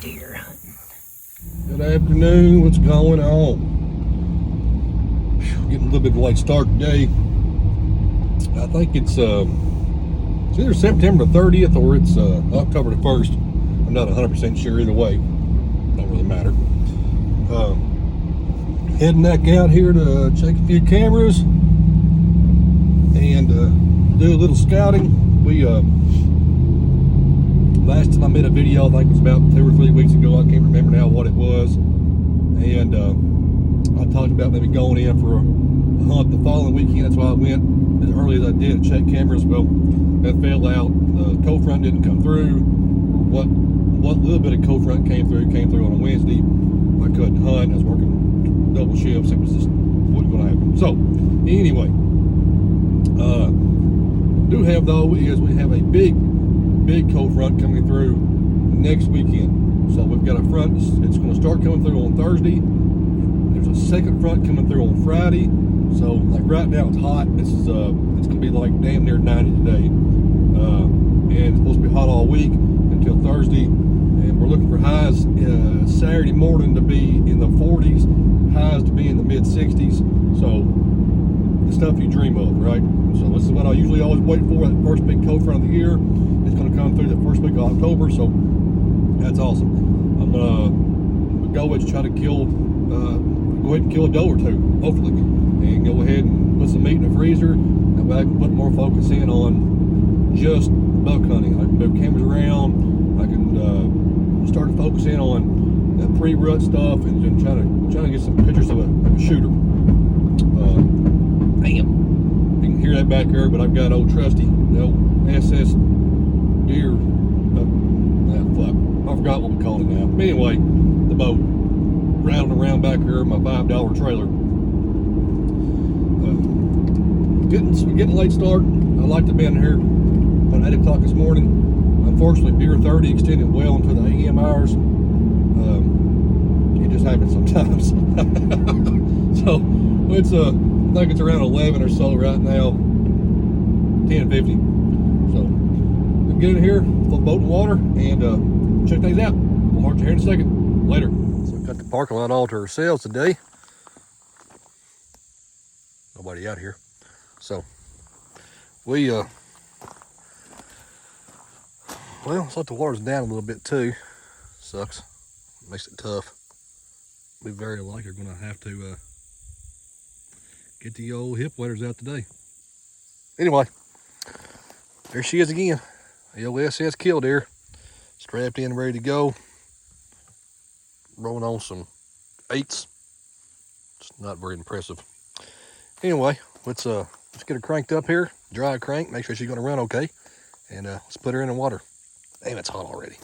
Deer hunting. Good afternoon. What's going on? Getting a little bit of a late start today. I think it's either September 30th or it's October the 1st. I'm not 100% sure either way. Don't really matter. Heading back out here to check a few cameras and do a little scouting. We last time I made a video, I think it was about 2 or 3 weeks ago. I can't remember now what it was. And I talked about maybe going in for a hunt the following weekend. That's why I went as early as I did to check cameras. Well, that fell out. The cold front didn't come through. What little bit of cold front came through on a Wednesday. I couldn't hunt. I was working double shifts. It was just wasn't going to happen. So anyway, do have though is we have a big cold front coming through next weekend. So we've got a front. It's going to start coming through on Thursday. There's a second front coming through on Friday. So like right now it's hot. This is it's going to be like damn near 90 today, and it's supposed to be hot all week until Thursday. And we're looking for highs Saturday morning to be in the 40s, highs to be in the mid 60s. So the stuff you dream of, right? So this is what I usually always wait for, that first big cold front of the year. It's going to come through the first week of October, so that's awesome. I'm going to go ahead and try to kill a doe or two, hopefully, and go ahead and put some meat in the freezer. That way I can put more focus in on just buck hunting. I can move cameras around. I can start to focus in on that pre-rut stuff and then trying to get some pictures of a shooter. Damn, you can hear that back there, but I've got old trusty, the old SS deer. Fuck, I forgot what we called it now. But anyway, the boat rattling around back here, my $5 trailer. Getting a late start. I like to be in here about 8 o'clock this morning. Unfortunately, beer 30 extended well into the AM hours. It just happens sometimes. So it's I think it's around 11 or so right now, 10:50. So we'll get in here, flip boat in water, and check things out. We'll talk to you here in a second. Later. So we've got the parking lot all to ourselves today. Nobody out here. So we well, it's like the water's down a little bit too. Sucks. Makes it tough. We very likely are going to have to get the old hip waders out today. Anyway, there she is again. The old SS killdeer, strapped in, ready to go. Rolling on some 8s. It's not very impressive. Anyway, let's get her cranked up here. Dry crank. Make sure she's going to run okay. And let's put her in the water. Damn, it's hot already.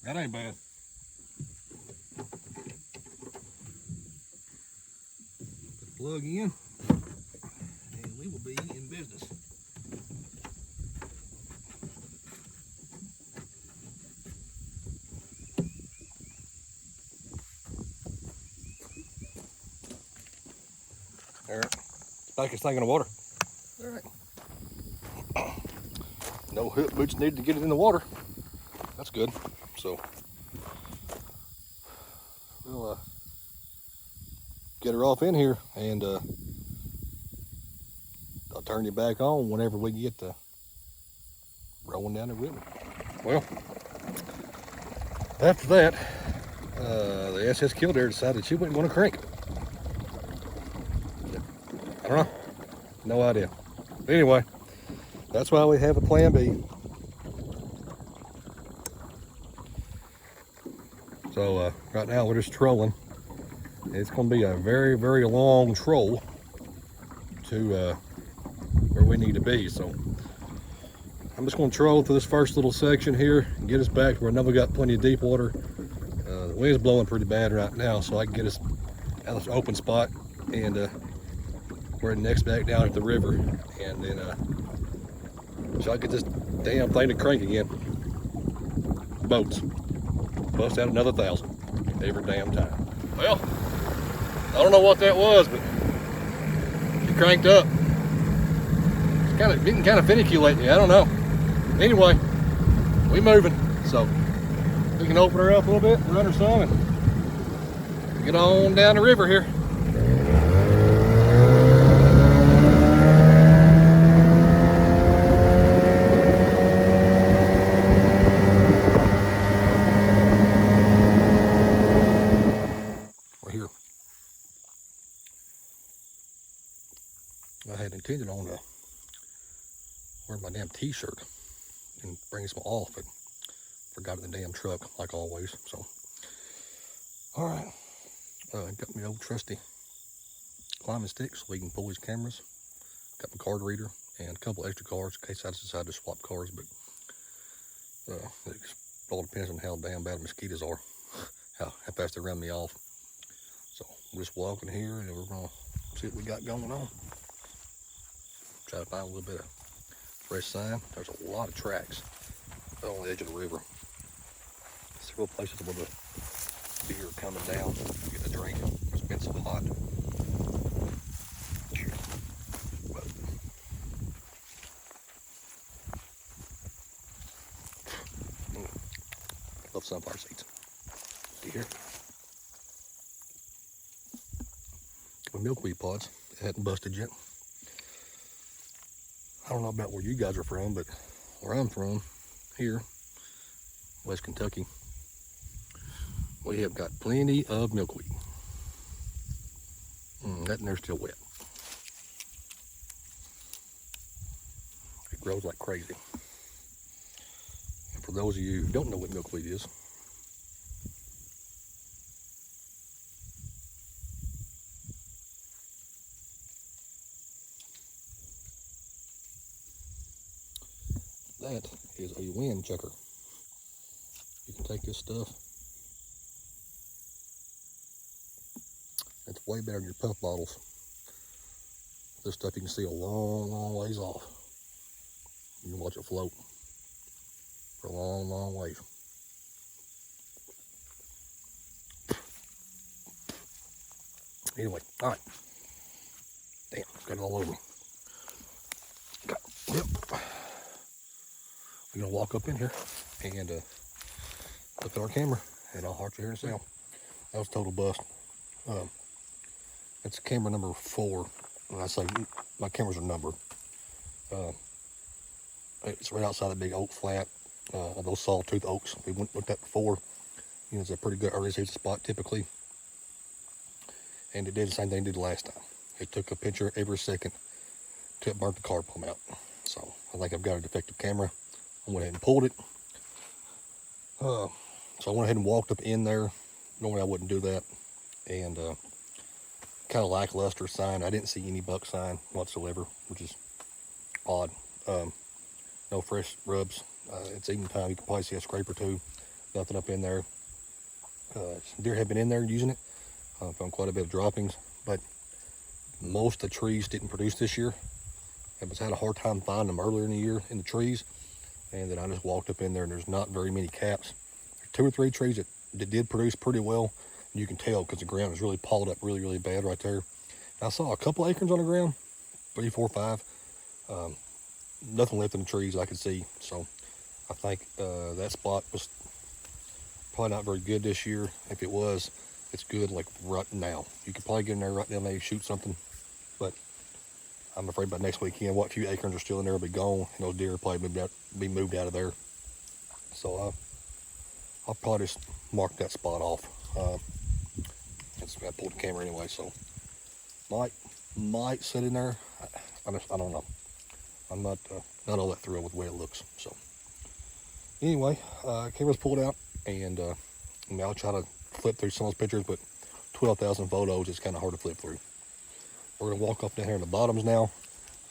That ain't bad. Put the plug in, and we will be in business. There, it's back its thing in the water. All right. No hook boots needed to get it in the water. That's good. So we'll get her off in here, and I'll turn you back on whenever we get rolling down the river. Well, after that, the SS Kildare decided she wasn't going to crank. I don't know. No idea. But anyway, that's why we have a plan B. So right now we're just trolling. It's going to be a very, very long troll to where we need to be. So I'm just going to troll through this first little section here and get us back to where I know we got plenty of deep water. The wind's blowing pretty bad right now, so I can get us out of this open spot, and we're next back down at the river, and then so I get this damn thing to crank again. Boats. Bust out another 1,000 every damn time. Well, I don't know what that was, but she cranked up. It's getting kind of finicky lately. I don't know. Anyway, we moving, so we can open her up a little bit, run her some, and get on down the river here. We're here. I had intended on wearing my damn t-shirt and bring some off, but forgot it in the damn truck, like always. So, all right, got me old trusty climbing stick so we can pull these cameras. Got my card reader and a couple extra cards in case I decide to swap cards, but it all depends on how damn bad mosquitoes are, how fast they run me off. So we're just walking here, and we're gonna see what we got going on. Try to find a little bit of fresh sign. There's a lot of tracks on the edge of the river. Several places where the deer are coming down to get a drink. It's been so hot. But love sunflower seeds. See here? The milkweed pods, it hadn't busted yet. I don't know about where you guys are from, but where I'm from, here, West Kentucky, we have got plenty of milkweed. That and they're still wet. It grows like crazy. And for those of you who don't know what milkweed is, that is a wind checker. You can take this stuff. It's way better than your puff bottles. This stuff you can see a long, long ways off. You can watch it float for a long, long ways. Anyway, all right. Damn, got it all over me. Yep. We're gonna walk up in here and look at our camera, and I'll hard you here in a second. That was a total bust. That's camera number 4. When I say my cameras are numbered, it's right outside the big oak flat. Those sawtooth oaks we looked at before. You know, it's a pretty good early season spot typically, and it did the same thing it did last time. It took a picture every second till it burnt the card plumb out. So I think I've got a defective camera. I went ahead and pulled it. So I went ahead and walked up in there. Normally I wouldn't do that. And kind of lackluster sign. I didn't see any buck sign whatsoever, which is odd. No fresh rubs. It's evening time. You can probably see a scrape or two. Nothing up in there. Deer have been in there using it. Found quite a bit of droppings, but most of the trees didn't produce this year. I had a hard time finding them earlier in the year in the trees. And then I just walked up in there, and there's not very many caps. There's 2 or 3 trees that did produce pretty well. And you can tell because the ground is really pawed up really, really bad right there. I saw a couple acorns on the ground, 3, 4, 5. Nothing left in the trees I could see. So I think that spot was probably not very good this year. If it was, it's good like right now. You could probably get in there right now, maybe shoot something. But I'm afraid by next weekend, what few acorns are still in there will be gone, and those deer will probably be moved out of there. So I'll probably just mark that spot off. I pulled the camera anyway, so might sit in there. I don't know. I'm not all that thrilled with the way it looks. So anyway, camera's pulled out, and I mean, I'll try to flip through some of those pictures, but 12,000 photos is kind of hard to flip through. We're gonna walk up down here in the bottoms now.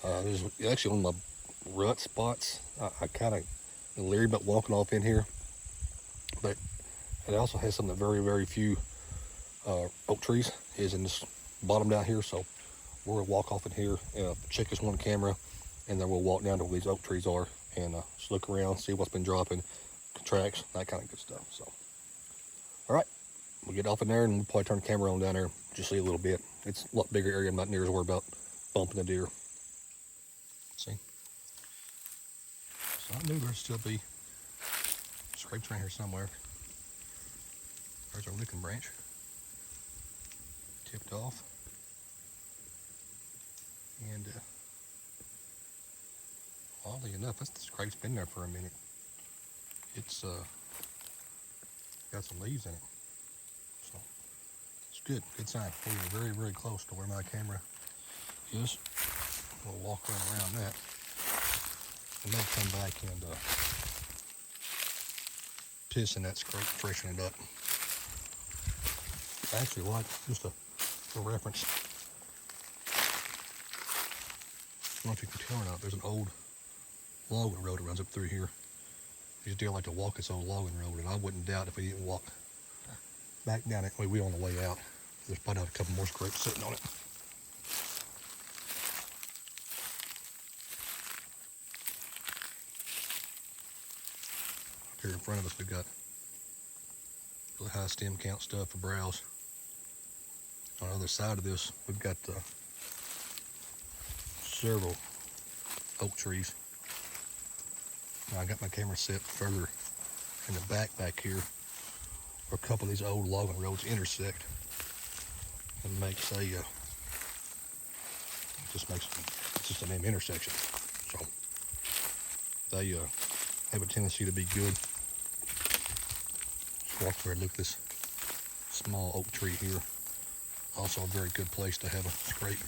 This is actually one of my rut spots. I kind of leery about walking off in here, but it also has some of the very, very few oak trees is in this bottom down here. So we're gonna walk off in here, check this one camera, and then we'll walk down to where these oak trees are and just look around, see what's been dropping, tracks, that kind of good stuff. So, all right, we'll get off in there and we'll probably turn the camera on down there, just see a little bit. It's a lot bigger area. I'm not near as worried about bumping the deer. See? So I knew there'd still be scrapes around here somewhere. There's our licking branch. Tipped off. And oddly enough, the scrape's been there for a minute. It's got some leaves in it. So it's good sign. We are very, very close to where my camera is. We'll walk around that. And then come back and piss in that scrape, freshen it up. Actually, like just a reference. I don't know if you can tell or not, there's an old logging road that runs up through here. These deer like to walk this old logging road, and I wouldn't doubt if we didn't walk back down it. We on the way out. There's probably a couple more scrapes sitting on it. Up here in front of us, we've got really high stem count stuff for browse. On the other side of this, we've got several oak trees. Now, I got my camera set further in the back here, where a couple of these old logging roads intersect, and makes a it's just a name intersection. So they have a tendency to be good. Just walk through and look at this small oak tree here. Also a very good place to have a scrape.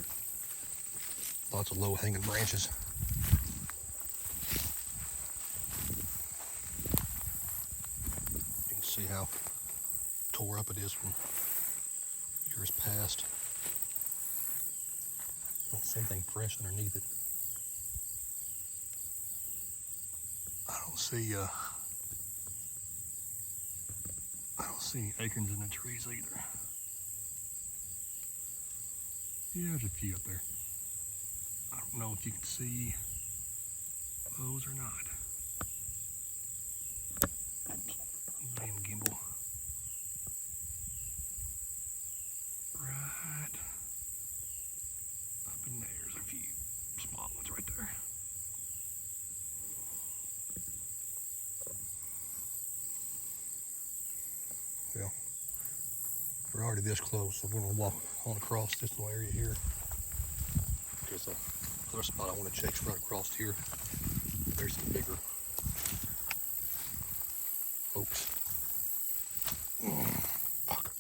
Lots of low hanging branches. You can see how tore up it is from years past. Don't see anything fresh underneath it. I don't see any acorns in the trees either. Yeah, there's a few up there. I don't know if you can see those or not. Damn gimbal. Right up in there's a few small ones right there. Well, we're already this close, so we're gonna walk on across this little area here. There's another spot I want to check right across here. There's some bigger oaks. Fuck.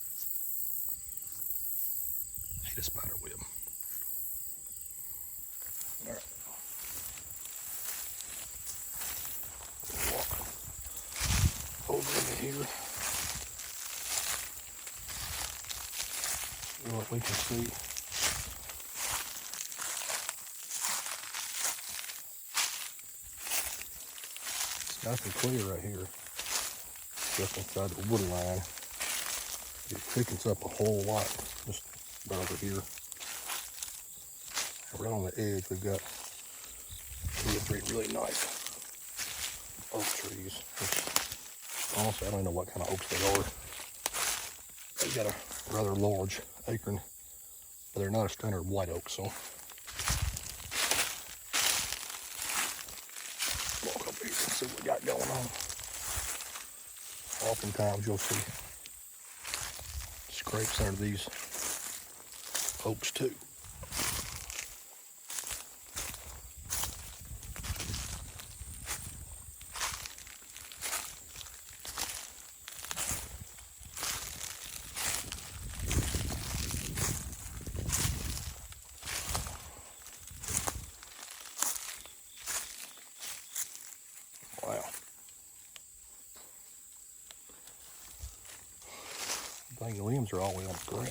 I hate a spider web. Alright. Walk over into here. See what we can see. Nice and clear right here, just inside the wood line. It thickens up a whole lot just about over here. Right on the edge, we've got three really nice oak trees. Which, honestly, I don't know what kind of oaks they are. They got a rather large acorn but they're not a standard white oak, so. Walk up here and see what we got going on. Oftentimes you'll see scrapes under these oaks too. Wow. Dang, the limbs are all the way on the ground.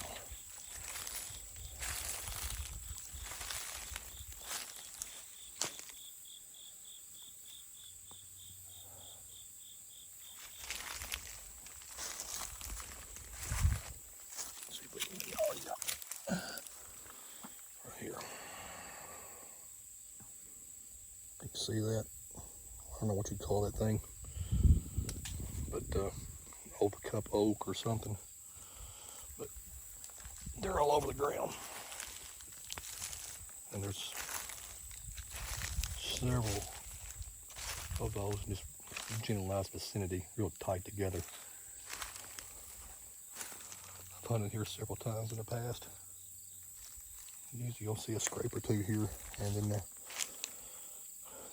Let's see if we can get all these out. Right here. You can see that. I don't know what you call that thing, but old cup oak or something. But they're all over the ground, and there's several of those in this generalized vicinity, real tight together. I've hunted here several times in the past. Usually you'll see a scrape or two here, and then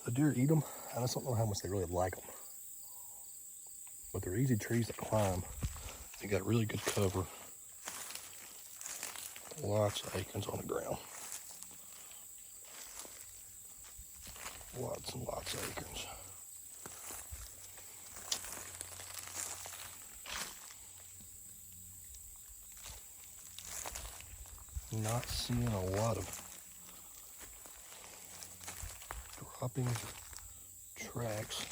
the deer eat them. I just don't know how much they really like them. But they're easy trees to climb. They got really good cover. Lots of acorns on the ground. Lots and lots of acorns. Not seeing a lot of droppings or tracks.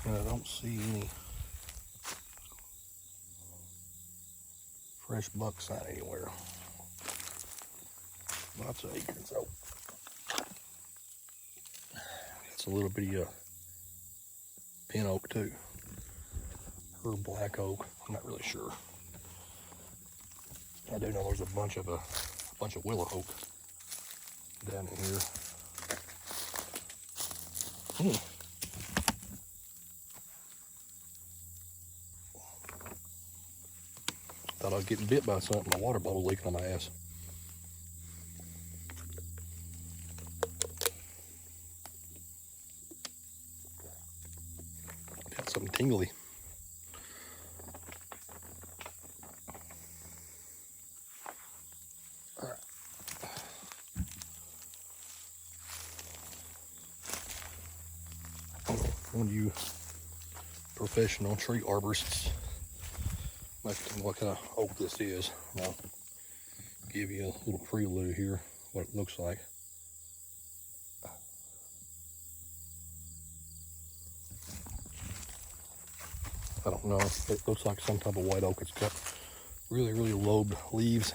And I don't see any fresh buck sign anywhere. Lots of acorns though. It's a little bitty pin oak too, or black oak. I'm not really sure. I do know there's a bunch of willow oak down in here. Thought I was getting bit by something. My water bottle leaking on my ass. Got something tingly. All right. When you professional tree arborists, like what kind of oak this is. I'll give you a little prelude here, what it looks like. I don't know, it looks like some type of white oak. It's got really, really lobed leaves.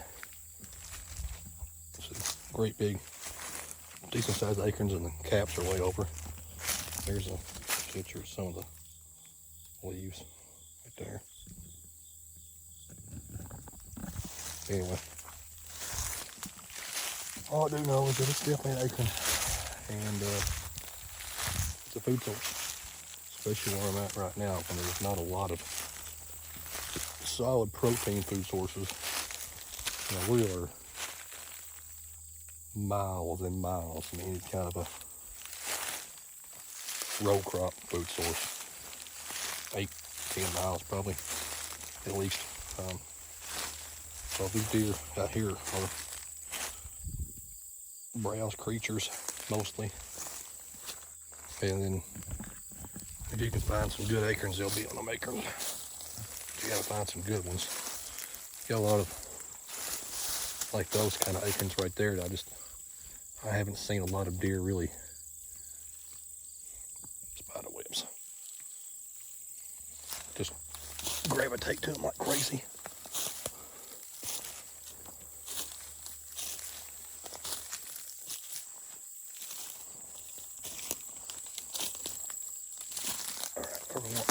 It's a great big, decent sized acorns, and the caps are way over. There's a picture of some of the leaves right there. Anyway, all I do know is that it's definitely an acorn, and it's a food source, especially where I'm at right now, when there's not a lot of solid protein food sources. You know, we are miles and miles from any kind of a row crop food source. 8-10 miles probably, at least. So these deer out here are browse creatures mostly, and then if you can find some good acorns, they'll be on them acorns. You gotta find some good ones. Got a lot of like those kind of acorns right there that I haven't seen a lot of deer really spider webs. Just gravitate to them like crazy.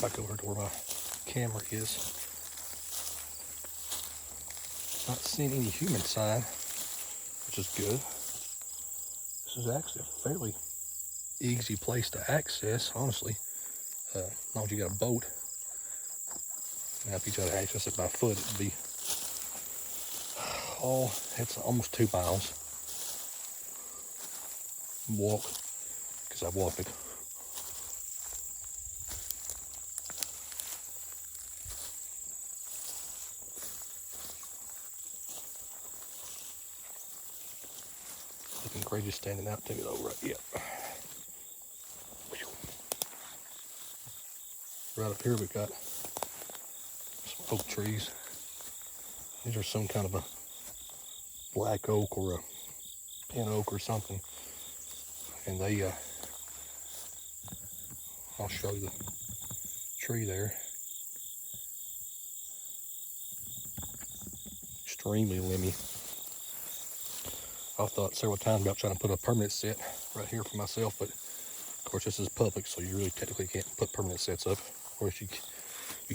Back over to where my camera is. Not seeing any human sign, which is good. This is actually a fairly easy place to access, honestly. As long as you got a boat. Now, if you try to access it by foot, it'd be it's almost 2 miles walk, because I walked it. Looking great, just standing out to me though, right? Yep. Right up here we got some oak trees. These are some kind of a black oak or a pin oak or something. And they, I'll show you the tree there. Extremely limby. I've thought several times about trying to put a permanent set right here for myself, but of course this is public, so you really technically can't put permanent sets up. Or if you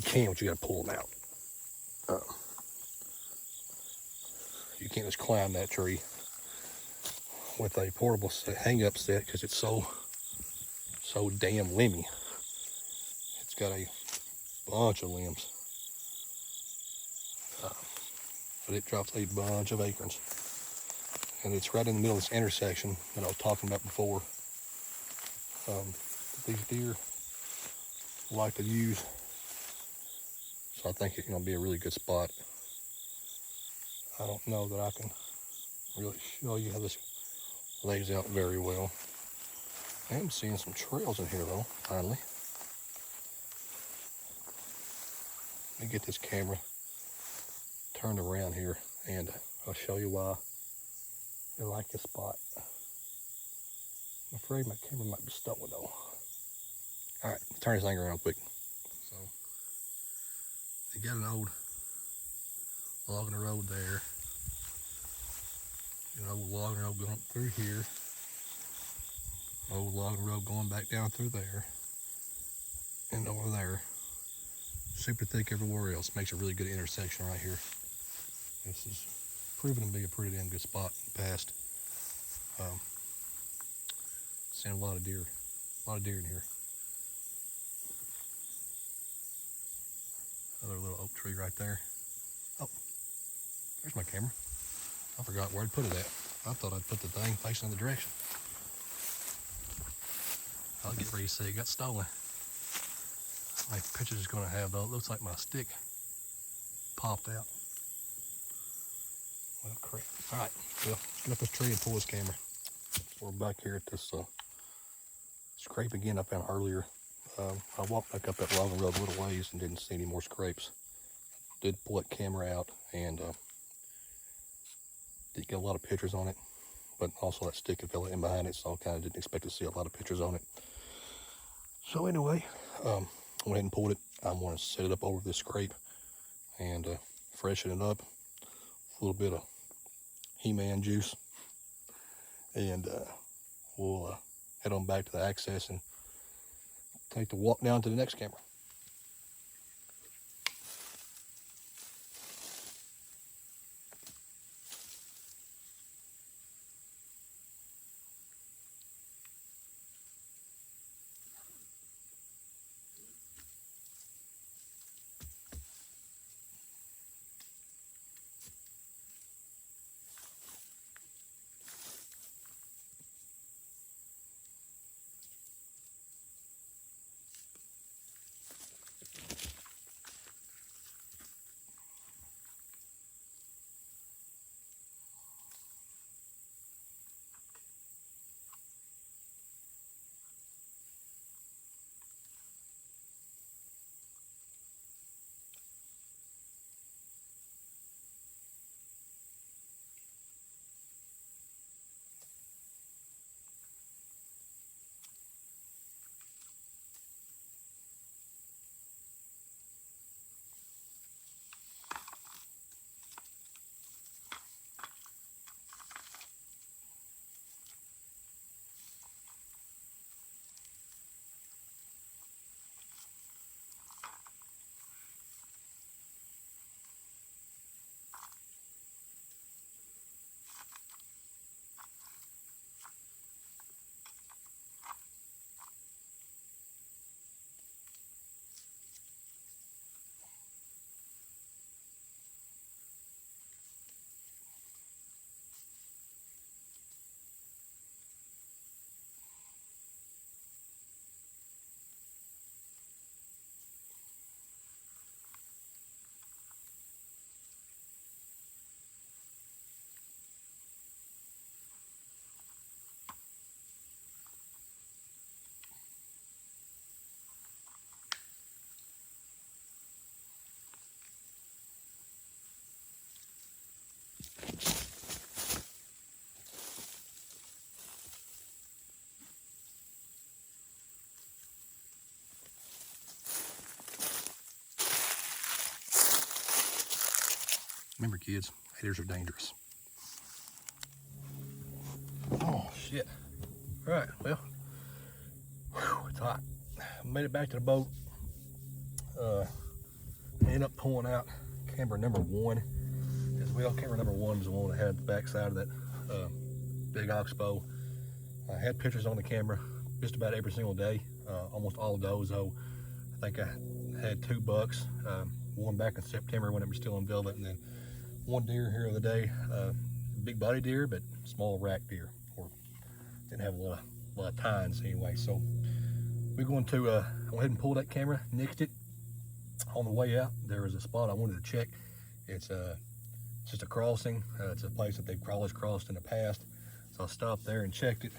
can, but you got to pull them out. You can't just climb that tree with a portable hang-up set because it's so damn limby. It's got a bunch of limbs, but it drops a bunch of acorns, and it's right in the middle of this intersection that I was talking about before. These deer like to use, so I think it's going to be a really good spot. I don't know that I can really show you how this lays out very well. I am seeing some trails in here though, finally. Let me get this camera turned around here and I'll show you why I like this spot. I'm afraid my camera might be stolen though. Alright, turn this thing around quick. So, you got an old logging road there. An old logging road going up through here. Old logging road going back down through there. And over there. Super thick everywhere else. Makes a really good intersection right here. This is proven to be a pretty damn good spot in the past. Seen a lot of deer in here. Another little oak tree right there. Oh, there's my camera. I forgot where I'd put it at. I thought I'd put the thing facing the direction. I'll get ready to say it got stolen. My picture's is gonna have though. It looks like my stick popped out. Well, crap. All right, well, get up this tree and pull this camera. We're back here at this scrape again I found earlier. I walked back up that logging road a little ways and didn't see any more scrapes. Did pull that camera out and did get a lot of pictures on it, but also that stick had fell in behind it, so I kind of didn't expect to see a lot of pictures on it. So anyway, I went ahead and pulled it. I'm going to set it up over this scrape and freshen it up. A little bit of He-Man juice, and we'll head on back to the access and take the walk down to the next camera. Remember, kids, haters are dangerous. Oh, shit. All right, well, whew, it's hot. Made it back to the boat. Ended up pulling out camera number 1 as well. Camera number 1 was the one that had the backside of that big oxbow. I had pictures on the camera just about every single day, almost all of those. Though I think I had 2 bucks, one back in September when it was still in velvet, and then 1 deer here the other day, big body deer, but small rack deer, or didn't have a lot of tines anyway. So we're going to go ahead and pull that camera, nixed it. On the way out, there was a spot I wanted to check. It's just a crossing. It's a place that they've always crossed in the past. So I stopped there and checked it.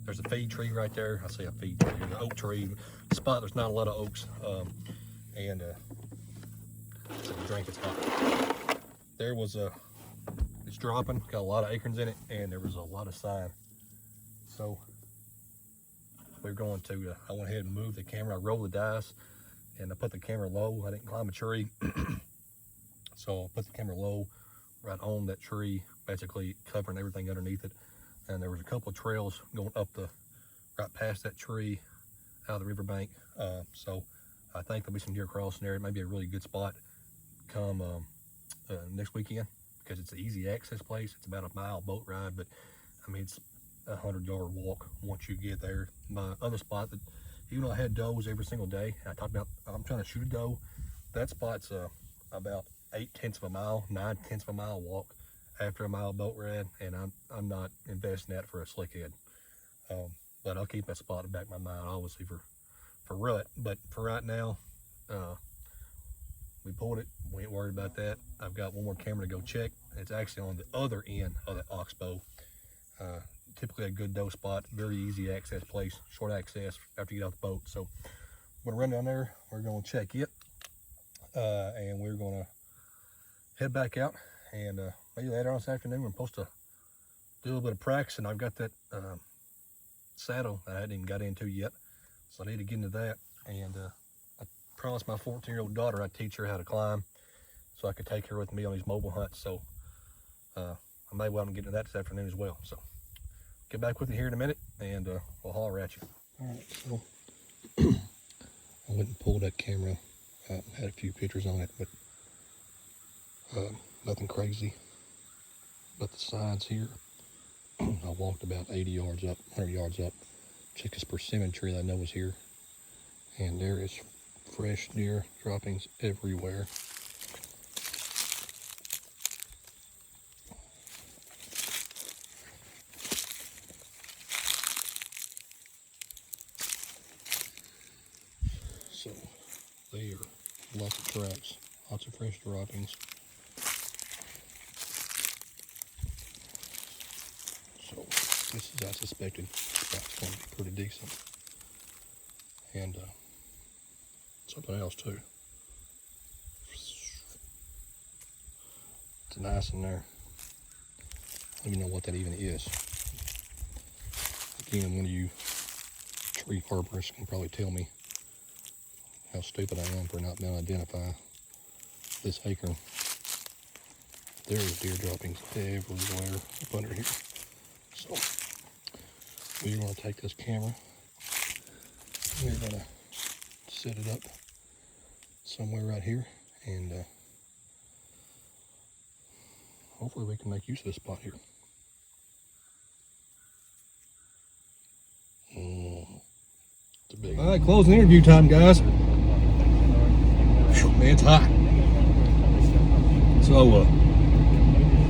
There's a feed tree right there. I say a feed tree, an oak tree spot. There's not a lot of oaks, and it's a drink. It's hot. There was it's dropping. Got a lot of acorns in it, and there was a lot of sign. So we're going to. I went ahead and moved the camera. I rolled the dice, and I put the camera low. I didn't climb a tree, so I put the camera low, right on that tree, basically covering everything underneath it. And there was a couple of trails going up right past that tree, out of the riverbank. So I think there'll be some deer crossing there. It may be a really good spot come next weekend, because it's an easy access place. It's about a mile boat ride, but I mean, it's a 100-yard walk once you get there. My other spot, that even though I had does every single day, I talked about I'm trying to shoot a doe. That spot's about 8/10 of a mile, 9/10 of a mile walk after a mile boat ride, and I'm not investing that for a slick head. But I'll keep that spot in the back of my mind, obviously for rut. But for right now, we pulled it. We ain't worried about that. I've got one more camera to go check. It's actually on the other end of that oxbow. Typically a good doe spot, very easy access place, short access after you get off the boat. So we're gonna run down there. We're gonna check it, and we're gonna head back out. And maybe later on this afternoon, we're supposed to do a little bit of practice. And I've got that saddle that I hadn't even got into yet, so I need to get into that. And I promised my 14-year-old daughter I'd teach her how to climb, so I could take her with me on these mobile hunts. So I may well get into that this afternoon as well. So get back with you here in a minute, and we'll holler at you. All right, so I went and pulled that camera. Had a few pictures on it, but nothing crazy. But the sides here, I walked about 80 yards up, 100 yards up. Check this persimmon tree that I know is here, and there is fresh deer droppings everywhere. So there, lots of tracks, lots of fresh droppings. So this is, I suspected, spot's going to be pretty decent. And something else too. It's nice in there. I don't even know what that even is. Again, one of you tree arborists can probably tell me how stupid I am for not being able to identify this acorn. There's deer droppings everywhere up under here. So we're going to take this camera, we're going to set it up somewhere right here, and hopefully we can make use of this spot here. It's a big one. All right, closing interview time, guys. Man, it's hot. So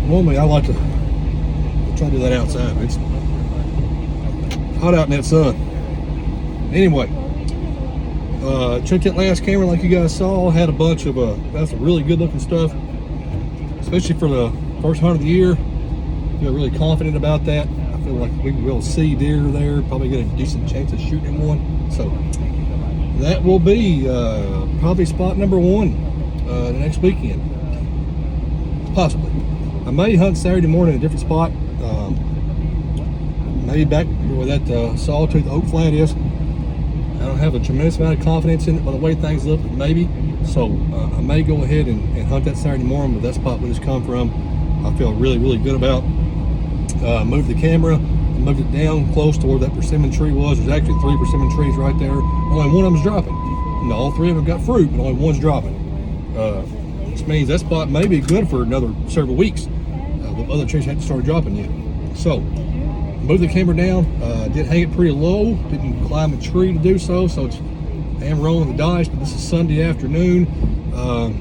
normally I like to try to do that outside, but it's hot out in that sun. Anyway, check that last camera like you guys saw. Had a bunch of that's some really good looking stuff, especially for the first hunt of the year. Feel really confident about that. I feel like we will see deer there, probably get a decent chance of shooting one. So that will be probably spot number 1 the next weekend, possibly. I may hunt Saturday morning in a different spot, maybe back where that sawtooth oak flat is. I don't have a tremendous amount of confidence in it by the way things look, but maybe. So I may go ahead and hunt that Saturday morning, but that spot we just come from, I feel really, really good about. Moved the camera, moved it down close to where that persimmon tree was. There's actually 3 persimmon trees right there. Only one of them's dropping. No, all 3 of them got fruit, but only one's dropping. Which means that spot may be good for another several weeks. The other trees haven't started dropping yet. So, moved the camera down. Did hang it pretty low. Didn't climb a tree to do so. So it's, I am rolling the dice, but this is Sunday afternoon. I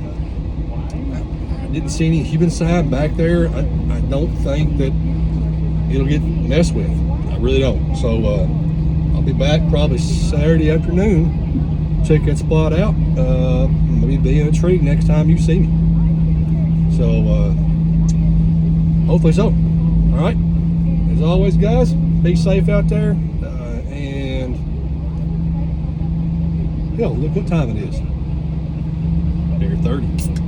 didn't see any human sign back there. I don't think that it'll get messed with. I really don't. So I'll be back probably Saturday afternoon. Check that spot out. Maybe be in a tree next time you see me. So hopefully so. All right. As always, guys, be safe out there. And hell, look what time it is. 30.